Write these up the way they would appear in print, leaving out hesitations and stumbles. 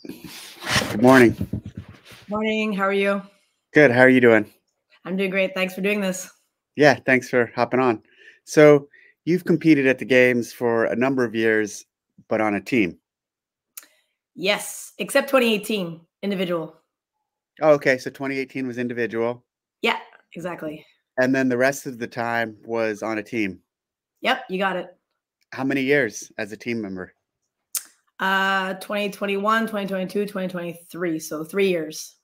Good morning. Morning. How are you? Good. How are you doing? I'm doing great. Thanks for doing this. Yeah, thanks for hopping on. So, you've competed at the games for a number of years, but on a team. Yes, except 2018, individual. Oh, okay. So 2018 was individual, Yeah, exactly. and then the rest of the time was on a team. Yep, you got it. How many years as a team member? 2021, 2022, 2023. So 3 years.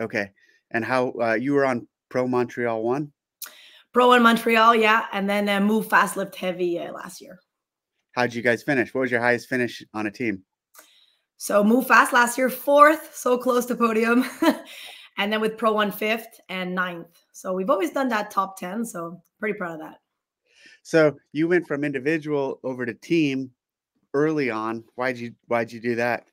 Okay. And how you were on Pro Montreal 1? Pro in Montreal, yeah, and then move fast, lift heavy last year. How'd you guys finish? What was your highest finish on a team? So move fast last year, fourth, so close to podium, and then with Pro 1 fifth and ninth. So we've always done that top 10. So pretty proud of that. So, you went from individual over to team early on. Why'd you do that?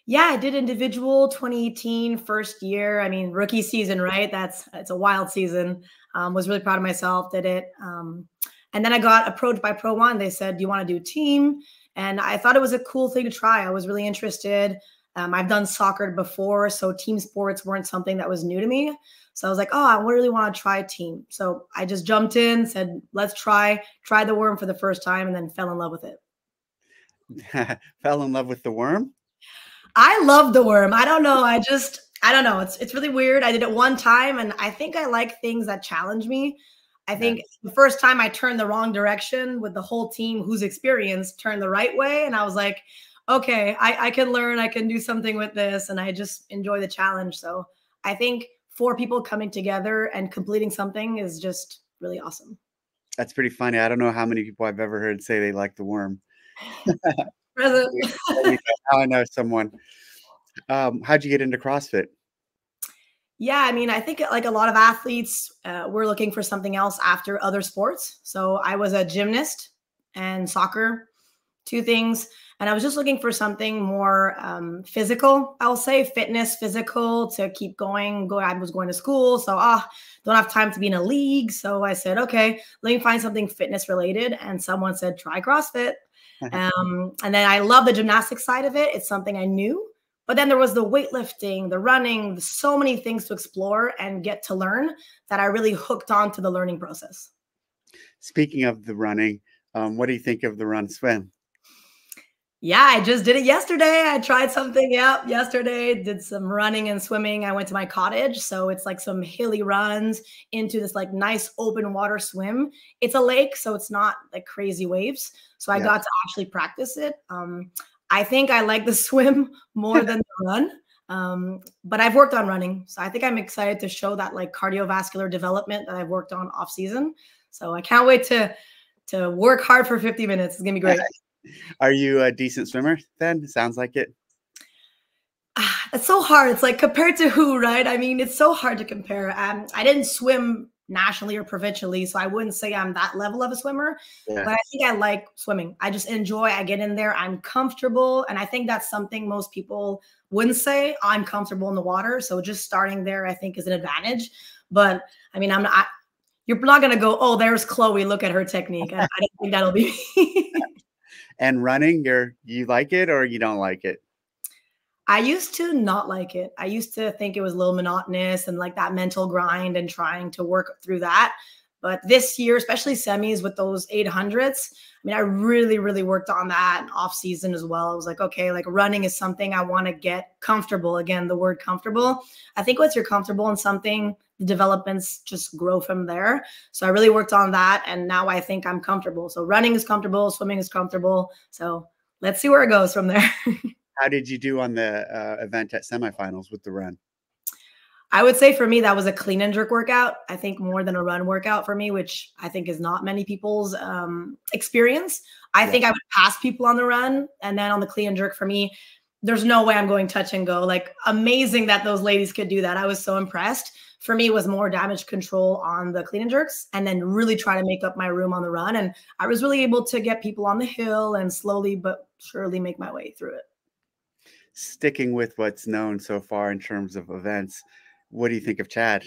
Yeah, I did individual 2018 first year. I mean, rookie season, right? It's a wild season. Was really proud of myself. Did it, and then I got approached by Pro One. They said, "Do you want to do team?" And I thought it was a cool thing to try. I was really interested. I've done soccer before, so team sports weren't something that was new to me. So I was like, "Oh, I really want to try team." So I just jumped in, said, "Let's try." Tried the worm for the first time, and then fell in love with it. Fell in love with the worm? I love the worm. I don't know. It's really weird. I did it one time and I think I like things that challenge me. I Yeah. think the first time I turned the wrong direction with the whole team who's experienced turned the right way. And I was like, okay, I can learn, I can do something with this. And I just enjoy the challenge. So I think four people coming together and completing something is just really awesome. That's pretty funny. I don't know how many people I've ever heard say they like the worm. Present. There you go. Now I know someone. How'd you get into CrossFit? Yeah, I mean, I think like a lot of athletes, we're looking for something else after other sports. So I was a gymnast and soccer, two things. And I was just looking for something more physical, I'll say, fitness, physical to keep going. I was going to school, so don't have time to be in a league. So I said, okay, let me find something fitness related. And someone said, try CrossFit. And then I love the gymnastics side of it. It's something I knew. But then there was the weightlifting, the running, so many things to explore and get to learn that I really hooked on to the learning process. Speaking of the running, what do you think of the run swim? Yeah, I just did it yesterday. I tried something out yesterday, did some running and swimming. I went to my cottage. So it's like some hilly runs into this like nice open water swim. It's a lake, so it's not like crazy waves. So I Yeah. got to actually practice it. I think I like the swim more than the run. But I've worked on running. So I think I'm excited to show that like cardiovascular development that I've worked on off season. So I can't wait to work hard for 50 minutes. It's gonna be great. Are you a decent swimmer then? Sounds like it. It's so hard. It's like compared to who, right? I mean, it's so hard to compare. I didn't swim nationally or provincially, so I wouldn't say I'm that level of a swimmer. Yeah. But I think I like swimming. I just enjoy. I get in there. I'm comfortable, and I think that's something most people wouldn't say. I'm comfortable in the water, so just starting there, I think, is an advantage. But I mean, I'm not. You're not gonna go, oh, there's Chloe. Look at her technique. I don't think that'll be me. And running, you like it or you don't like it? I used to not like it. I used to think it was a little monotonous and like that mental grind and trying to work through that. But this year, especially semis with those 800s, I mean, I really, really worked on that off season as well. I was like, okay, like running is something I want to get comfortable. Again, the word comfortable. I think once you're comfortable in something, the developments just grow from there. So I really worked on that. And now I think I'm comfortable. So running is comfortable, swimming is comfortable. So let's see where it goes from there. How did you do on the event at semifinals with the run? I would say for me, that was a clean and jerk workout. I think more than a run workout for me, which I think is not many people's experience. I think I would pass people on the run. And then on the clean and jerk for me, there's no way I'm going touch and go. Like amazing that those ladies could do that. I was so impressed. For me, it was more damage control on the clean and jerks and then really try to make up my room on the run. And I was really able to get people on the hill and slowly but surely make my way through it. Sticking with what's known so far in terms of events, what do you think of Chad?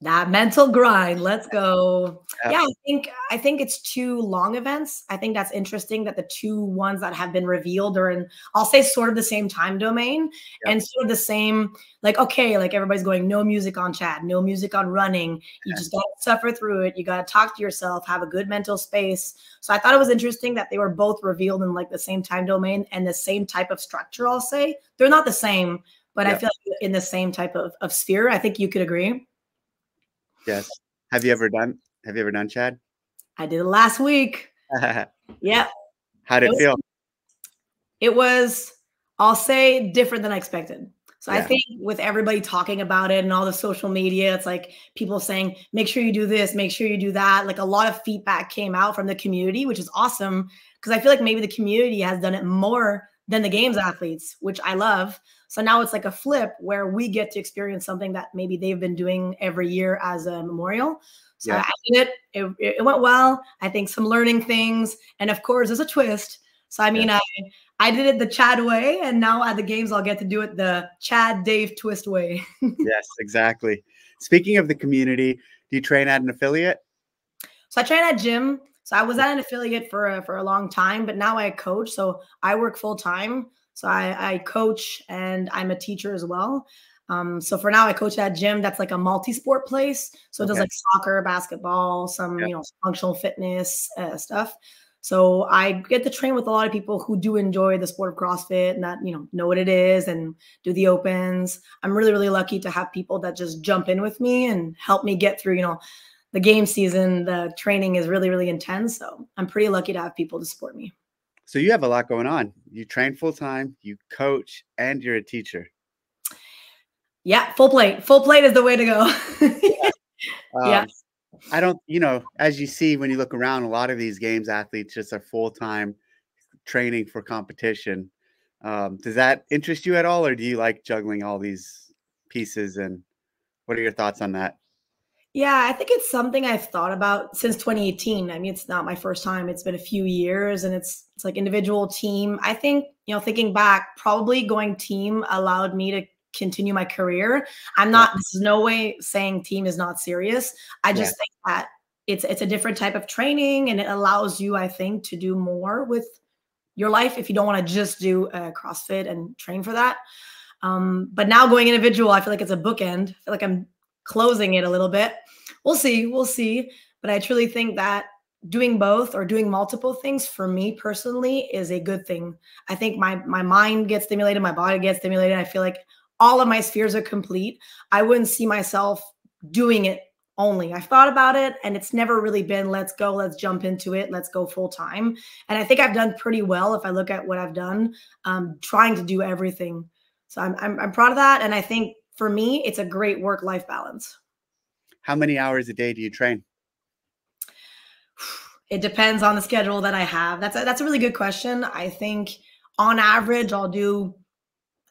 That mental grind, let's go. Yep. Yeah, I think it's 2 long events. I think that's interesting that the 2 ones that have been revealed are in, I'll say, sort of the same time domain Yep. and sort of the same, like, okay, like everybody's going, no music on chat, no music on running. You just gotta suffer through it. You gotta talk to yourself, have a good mental space. So I thought it was interesting that they were both revealed in like the same time domain and the same type of structure, I'll say. They're not the same, but I Yep. feel like in the same type of sphere. I think you could agree. Yes. Have you ever done Chad? I did it last week. Yeah. How'd It it was feel? it was, I'll say, different than I expected. So I Yeah. think with everybody talking about it and all the social media, it's like people saying, make sure you do this, make sure you do that. Like a lot of feedback came out from the community, which is awesome because I feel like maybe the community has done it more than the games athletes, which I love. So now it's like a flip where we get to experience something that maybe they've been doing every year as a memorial. So Yeah. I did it. It went well. I think some learning things. And of course, there's a twist. So I Yeah. mean, I did it the Chad way, and now at the games, I'll get to do it the Chad Dave twist way. Yes, exactly. Speaking of the community, do you train at an affiliate? So I train at gym. So I was at an affiliate for a long time, but now I coach. So I work full time. So I coach and I'm a teacher as well. So for now, I coach at gym. That's like a multi-sport place. So it does Okay. like soccer, basketball, some Yeah. functional fitness stuff. So I get to train with a lot of people who do enjoy the sport of CrossFit and that know what it is and do the opens. I'm really really lucky to have people that just jump in with me and help me get through. The game season, the training is really, really intense. So I'm pretty lucky to have people to support me. So you have a lot going on. You train full time, you coach, and you're a teacher. Yeah, full plate. Full plate is the way to go. Yeah. Yeah. I don't, as you see when you look around, a lot of these games athletes just are full time training for competition. Does that interest you at all, or do you like juggling all these pieces? And what are your thoughts on that? Yeah, I think it's something I've thought about since 2018. I mean, it's not my first time. It's been a few years and it's like individual team. I think, thinking back, probably going team allowed me to continue my career. Yeah. This is no way saying team is not serious. I Yeah. just think that it's a different type of training and it allows you, I think, to do more with your life if you don't want to just do CrossFit and train for that. But now going individual, I feel like it's a bookend. I feel like I'm closing it a little bit. We'll see. We'll see. But I truly think that doing both or doing multiple things for me personally is a good thing. I think my mind gets stimulated, my body gets stimulated. I feel like all of my spheres are complete. I wouldn't see myself doing it only. I've thought about it and it's never really been let's go, let's jump into it, let's go full time. And I think I've done pretty well if I look at what I've done, trying to do everything. So I'm proud of that, and I think for me, it's a great work-life balance. How many hours a day do you train? It depends on the schedule that I have. That's a really good question. I think on average, I'll do,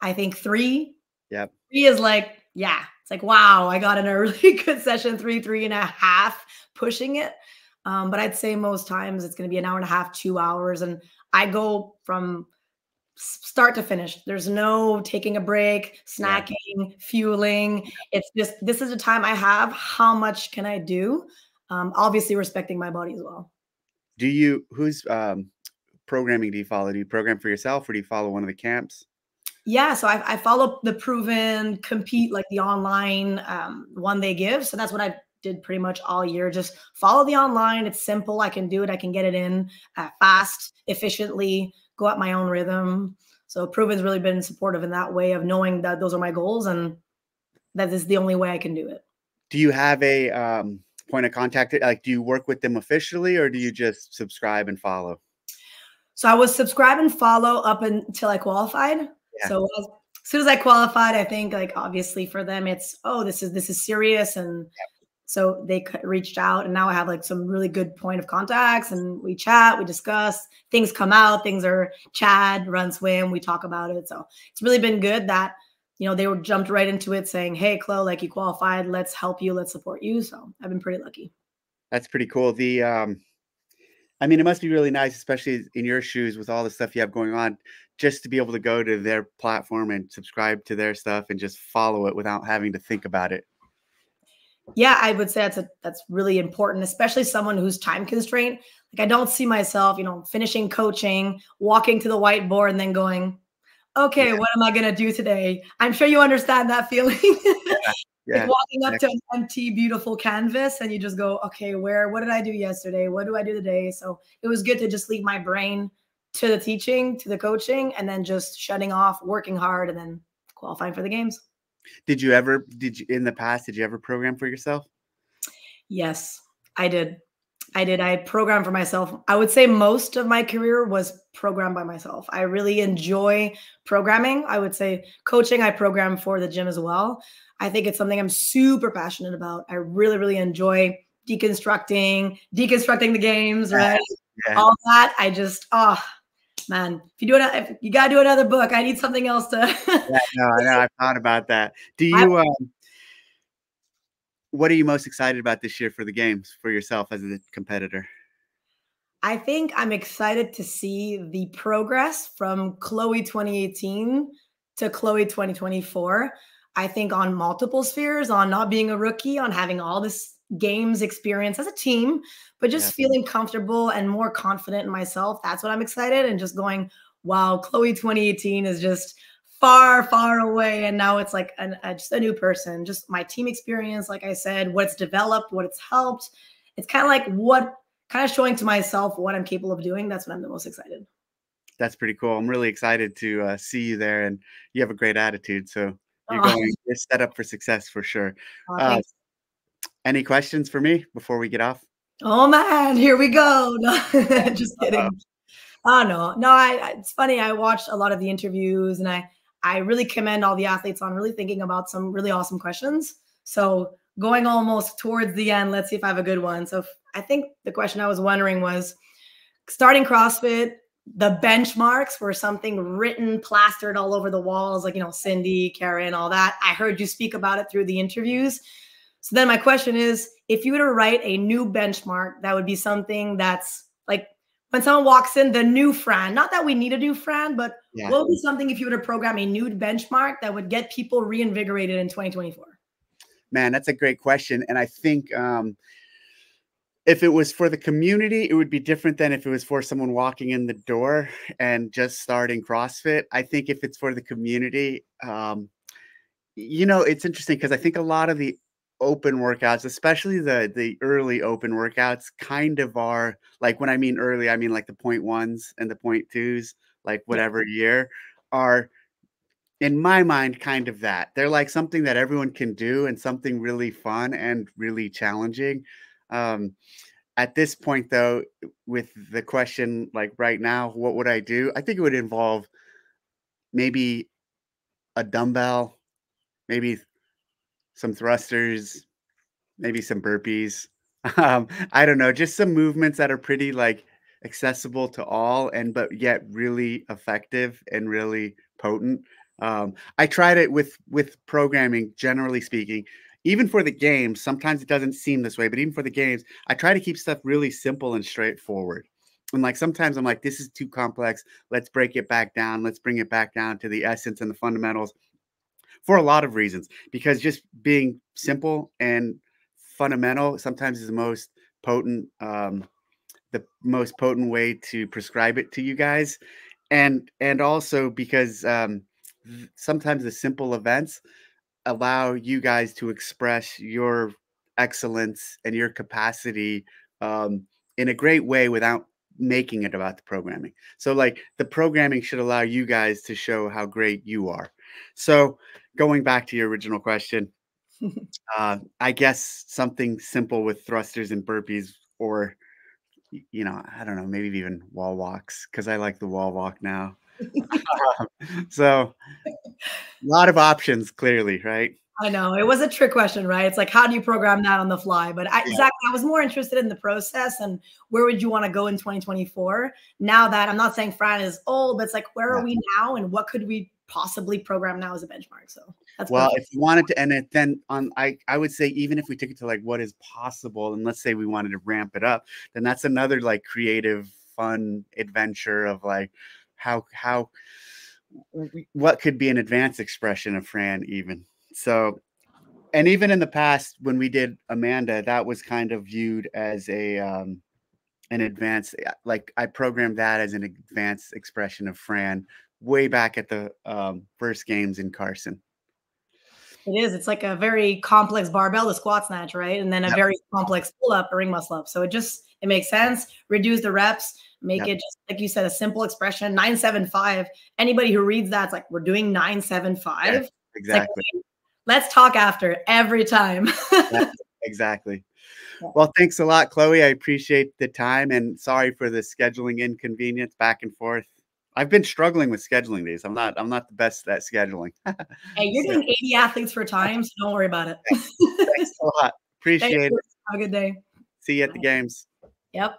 I think 3. Yep. 3 is like, yeah, it's like, wow, I got in a really good session, 3.5, pushing it. But I'd say most times it's going to be an hour and a half, 2 hours. And I go from start to finish. There's no taking a break, Yeah. snacking, fueling. It's just this is the time I have. How much can I do? Obviously, respecting my body as well. Whose programming do you follow? Do you program for yourself or do you follow one of the camps? Yeah, so I follow the proven compete like the online one they give. So that's what I did pretty much all year. Just follow the online. It's simple. I can do it. I can get it in fast, efficiently, go at my own rhythm. So proven's really been supportive in that way of knowing that those are my goals and that is the only way I can do it. Do you have a point of contact? Like, do you work with them officially or do you just subscribe and follow? So I was subscribe and follow up until I qualified. Yeah. So as soon as I qualified, I think like obviously for them it's this is serious, and so they reached out, and now I have like some really good point of contacts, and we chat, we discuss, things come out, things are Chad, run, swim, we talk about it. So it's really been good that they were jumped right into it saying, hey, Chloe, like you qualified, let's help you, let's support you. So I've been pretty lucky. That's pretty cool. I mean, it must be really nice, especially in your shoes with all the stuff you have going on, just to be able to go to their platform and subscribe to their stuff and just follow it without having to think about it. Yeah, I would say that's really important, especially someone who's time constrained. Like I don't see myself, finishing coaching, walking to the whiteboard, and then going, Yeah, okay, what am I gonna do today? I'm sure you understand that feeling. yeah, Like yeah. walking up to an empty, beautiful canvas and you just go, okay, what did I do yesterday? What do I do today? So it was good to just leave my brain to the teaching, to the coaching, and then just shutting off, working hard, and then qualifying for the games. Did you in the past, did you ever program for yourself? Yes, I did. I did. I programmed for myself. I would say most of my career was programmed by myself. I really enjoy programming. I would say coaching, I program for the gym as well. I think it's something I'm super passionate about. I really, really enjoy deconstructing the games, Yeah, right? yeah. All that. I just, oh man, if you gotta do another book, I need something else to. Yeah, no, I know, I've thought about that. Do I you, what are you most excited about this year for the games, for yourself as a competitor? I think I'm excited to see the progress from Chloe 2018 to Chloe 2024. I think on multiple spheres, on not being a rookie, on having all this games experience as a team, but Yeah, just feeling comfortable and more confident in myself. That's what I'm excited and just going, wow, Chloe 2018 is just far, far away. And now it's like just a new person, just my team experience, like I said, what's developed, what it's helped. It's kind of like what kind of showing to myself what I'm capable of doing. That's when I'm the most excited. that's pretty cool. I'm really excited to, see you there, and you have a great attitude, so Oh, you're set up for success for sure. Uh, thanks. any questions for me before we get off? Oh man, here we go. No, just Uh, kidding. Oh no. It's funny. I watched a lot of the interviews and I really commend all the athletes on really thinking about some really awesome questions. So going almost towards the end, let's see if I have a good one. So I think the question I was wondering was starting CrossFit, the benchmarks were something written, plastered all over the walls, like, Cindy, Karen, all that. I heard you speak about it through the interviews. So then my question is, if you were to write a new benchmark, that would be something that's like when someone walks in, the new Fran, not that we need a new Fran, but yeah. what would be something if you were to program a new benchmark that would get people reinvigorated in 2024? Man, that's a great question, and I think, if it was for the community, it would be different than if it was for someone walking in the door and just starting CrossFit. I think if it's for the community, it's interesting because I think a lot of the open workouts, especially the early open workouts, kind of are like when I mean early, I mean like the point ones and the point twos, like Yeah. whatever year, are in my mind kind of that. They're like something that everyone can do and something really fun and really challenging. Um, at this point, though, with the question like right now, what would I do? I think it would involve maybe a dumbbell, maybe some thrusters, maybe some burpees. I don't know, just some movements that are pretty like accessible to all and but yet really effective and really potent. I tried it with programming, generally speaking. Even for the games, sometimes it doesn't seem this way, but even for the games, I try to keep stuff really simple and straightforward. And like sometimes I'm like, this is too complex. Let's break it back down. Let's bring it back down to the essence and the fundamentals for a lot of reasons because just being simple and fundamental sometimes is the most potent way to prescribe it to you guys and also because sometimes the simple events allow you guys to express your excellence and your capacity um, in a great way without making it about the programming. So, like, the programming should allow you guys to show how great you are. So, going back to your original question, I guess something simple with thrusters and burpees, or I don't know, maybe even wall walks because I like the wall walk now. So, a lot of options, clearly, right? I know it was a trick question, right? It's like, how do you program that on the fly? But Yeah, exactly, I was more interested in the process and where would you want to go in 2024? Now that I'm not saying Fran is old, but it's like, where are yeah. we now and what could we possibly program now as a benchmark? So that's Well, perfect. if you wanted to end it, then I would say even if we took it to like what is possible, and let's say we wanted to ramp it up, then that's another like creative, fun adventure of like how what could be an advanced expression of Fran even. So And even in the past, when we did Amanda, that was kind of viewed as an advanced, like I programmed that as an advanced expression of Fran way back at the first games in Carson. It is. It's like a very complex barbell, the squat snatch, right? And then a Yep. very complex pull up, a ring muscle up. So it makes sense. Reduce the reps, make Yep. it just like you said, a simple expression. 975. Anybody who reads that's like, we're doing 975. Yeah, It's like, exactly. let's talk after every time. Yeah, exactly. Yeah. Well, thanks a lot, Chloe. I appreciate the time and sorry for the scheduling inconvenience back and forth. I've been struggling with scheduling these. I'm not the best at scheduling. Hey, you're So doing 80 athletes for time, so don't worry about it. yeah, thanks a lot. Thank Appreciate you. it. Have a good day. See you at the Bye. games. Yep.